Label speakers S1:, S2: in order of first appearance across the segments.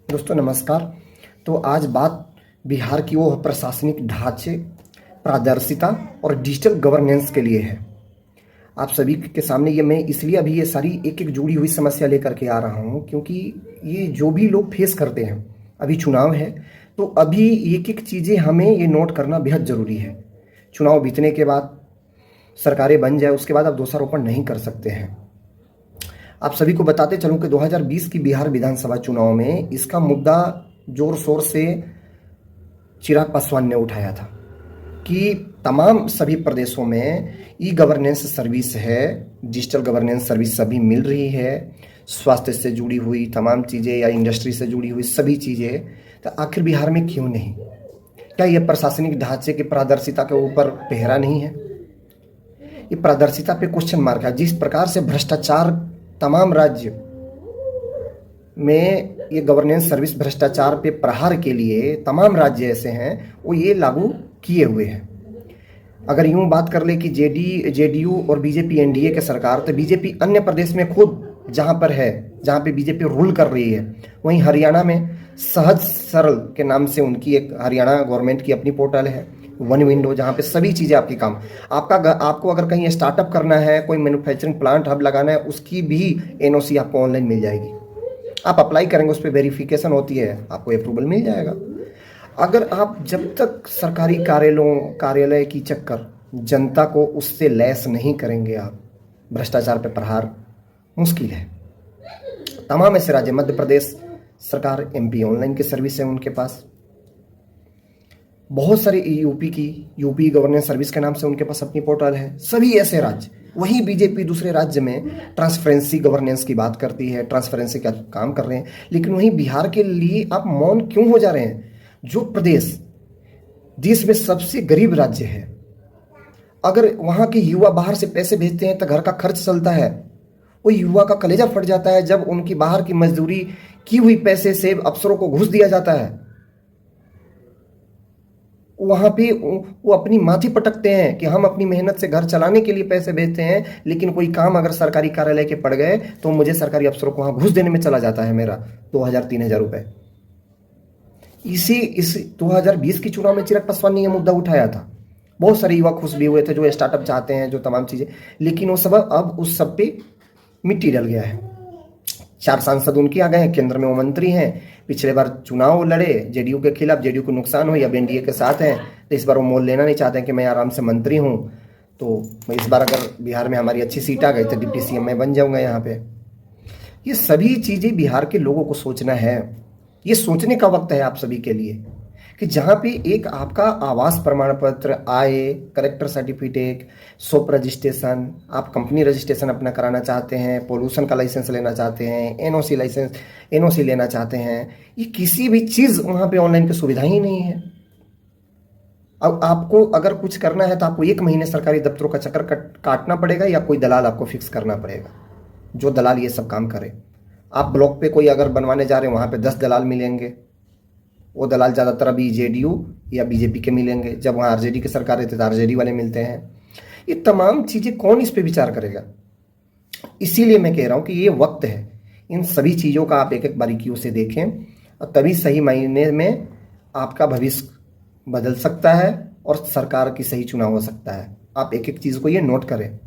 S1: दोस्तों नमस्कार। तो आज बात बिहार की वो प्रशासनिक ढांचे, पारदर्शिता और डिजिटल गवर्नेंस के लिए है। आप सभी के सामने ये मैं इसलिए अभी ये सारी एक एक जुड़ी हुई समस्या लेकर के आ रहा हूँ, क्योंकि ये जो भी लोग फेस करते हैं, अभी चुनाव है तो अभी एक एक चीज़ें हमें ये नोट करना बेहद ज़रूरी है। चुनाव बीतने के बाद सरकारें बन जाए उसके बाद आप दोषारोपण नहीं कर सकते हैं। आप सभी को बताते चलूं कि 2020 की बिहार विधानसभा चुनाव में इसका मुद्दा जोर शोर से चिराग पासवान ने उठाया था कि तमाम सभी प्रदेशों में ई गवर्नेंस सर्विस है, डिजिटल गवर्नेंस सर्विस सभी मिल रही है, स्वास्थ्य से जुड़ी हुई तमाम चीज़ें या इंडस्ट्री से जुड़ी हुई सभी चीज़ें, तो आखिर बिहार में क्यों नहीं? क्या ये प्रशासनिक ढांचे की पारदर्शिता के ऊपर पहरा नहीं है? ये पारदर्शिता पे क्वेश्चन मार्क है। जिस प्रकार से भ्रष्टाचार तमाम राज्य में ये गवर्नेंस सर्विस भ्रष्टाचार पे प्रहार के लिए तमाम राज्य ऐसे हैं वो ये लागू किए हुए हैं। अगर यूं बात कर ले कि जेडीयू और बीजेपी एनडीए के सरकार, तो बीजेपी अन्य प्रदेश में खुद जहां पर है, जहां पे बीजेपी रूल कर रही है, वहीं हरियाणा में सहज सरल के नाम से उनकी एक हरियाणा गवर्नमेंट की अपनी पोर्टल है, वन विंडो, जहाँ पे सभी चीज़ें आपकी काम आपको अगर कहीं स्टार्टअप करना है, कोई मैन्युफैक्चरिंग प्लांट हब लगाना है, उसकी भी एनओसी आपको ऑनलाइन मिल जाएगी। आप अप्लाई करेंगे, उस पर वेरिफिकेशन होती है, आपको अप्रूवल मिल जाएगा। अगर आप जब तक सरकारी कार्यालय की चक्कर जनता को उससे लैस नहीं करेंगे, आप भ्रष्टाचार पे प्रहार मुश्किल है। तमाम ऐसे राज्य, मध्य प्रदेश सरकार, एमपी ऑनलाइन की सर्विस है उनके पास, बहुत सारे यूपी गवर्नेंस सर्विस के नाम से उनके पास अपनी पोर्टल है। सभी ऐसे राज्य, वही बीजेपी दूसरे राज्य में ट्रांसपेरेंसी गवर्नेंस की बात करती है, ट्रांसपेरेंसी का काम कर रहे हैं, लेकिन वहीं बिहार के लिए आप मौन क्यों हो जा रहे हैं? जो प्रदेश देश में सबसे गरीब राज्य है, अगर वहां के युवा बाहर से पैसे भेजते हैं तो घर का खर्च चलता है, वो युवा का कलेजा फट जाता है जब उनकी बाहर की मजदूरी की हुई पैसे से अफसरों को घूस दिया जाता है। वहां पे वो अपनी माथी पटकते हैं कि हम अपनी मेहनत से घर चलाने के लिए पैसे भेजते हैं, लेकिन कोई काम अगर सरकारी कार्यालय के पड़ गए तो मुझे सरकारी अफसरों को वहां घूस देने में चला जाता है मेरा 2000-3000 रुपए। इस 2020 की चुनाव में चिराग पासवान ने यह मुद्दा उठाया था। बहुत सारे युवा खुश भी हुए थे जो स्टार्टअप चाहते हैं, जो तमाम चीजें, लेकिन वो सब अब उस सब पे मिट्टी डल गया है। 4 सांसद उनके आ गए हैं, केंद्र में वो मंत्री हैं, पिछले बार चुनाव लड़े जेडीयू के खिलाफ, जेडीयू को नुकसान हुई, अब एनडीए के साथ हैं, तो इस बार वो मोल लेना नहीं चाहते हैं कि मैं आराम से मंत्री हूँ, तो इस बार अगर बिहार में हमारी अच्छी सीट आ गई तो डिप्टी सीएम मैं बन जाऊंगा यहाँ पे। ये सभी चीज़ें बिहार के लोगों को सोचना है। ये सोचने का वक्त है आप सभी के लिए कि जहाँ पे एक आपका आवास प्रमाण पत्र, आय, कलेक्टर सर्टिफिकेट, शॉप रजिस्ट्रेशन, आप कंपनी रजिस्ट्रेशन अपना कराना चाहते हैं, पोल्यूशन का लाइसेंस लेना चाहते हैं, एनओसी लेना चाहते हैं, ये किसी भी चीज़ वहाँ पे ऑनलाइन की सुविधा ही नहीं है। अब आपको अगर कुछ करना है तो आपको 1 महीने सरकारी दफ्तरों का चक्कर काटना पड़ेगा या कोई दलाल आपको फिक्स करना पड़ेगा, जो दलाल ये सब काम करे। आप ब्लॉक पे कोई अगर बनवाने जा रहे हैं, वहाँ पे 10 दलाल मिलेंगे, वो दलाल ज़्यादातर अभी जेडीयू या बीजेपी के मिलेंगे, जब वहाँ आरजेडी की सरकार रहती है तो आरजेडी वाले मिलते हैं। ये तमाम चीज़ें कौन इस पे विचार करेगा? इसीलिए मैं कह रहा हूँ कि ये वक्त है, इन सभी चीज़ों का आप एक एक बारीकियों से देखें और तभी सही मायने में आपका भविष्य बदल सकता है और सरकार की सही चुनाव हो सकता है। आप एक एक चीज़ को ये नोट करें,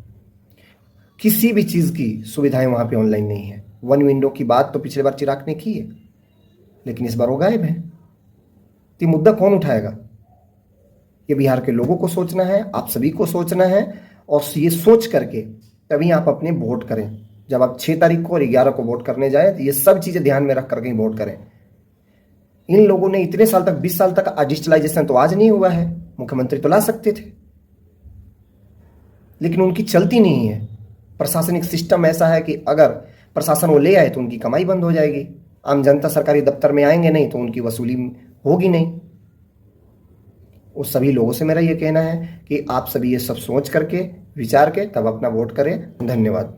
S1: किसी भी चीज़ की सुविधाएं वहाँ पे ऑनलाइन नहीं है। वन विंडो की बात तो पिछले बार चिराग ने की है, लेकिन इस बार वो गायब है। तो मुद्दा कौन उठाएगा? ये बिहार के लोगों को सोचना है, आप सभी को सोचना है, और ये सोच करके तभी आप अपने वोट करें। जब आप 6 तारीख को और 11 को वोट करने जाए तो ये सब चीज़ें ध्यान में रख करके ही वोट करें। इन लोगों ने इतने साल तक, 20 साल तक डिजिटलाइजेशन तो आज नहीं हुआ है, मुख्यमंत्री तो ला सकते थे, लेकिन उनकी चलती नहीं है। प्रशासनिक सिस्टम ऐसा है कि अगर प्रशासन वो ले आए तो उनकी कमाई बंद हो जाएगी, आम जनता सरकारी दफ्तर में आएंगे नहीं तो उनकी वसूली होगी नहीं। उस सभी लोगों से मेरा ये कहना है कि आप सभी ये सब सोच करके, विचार के तब अपना वोट करें। धन्यवाद।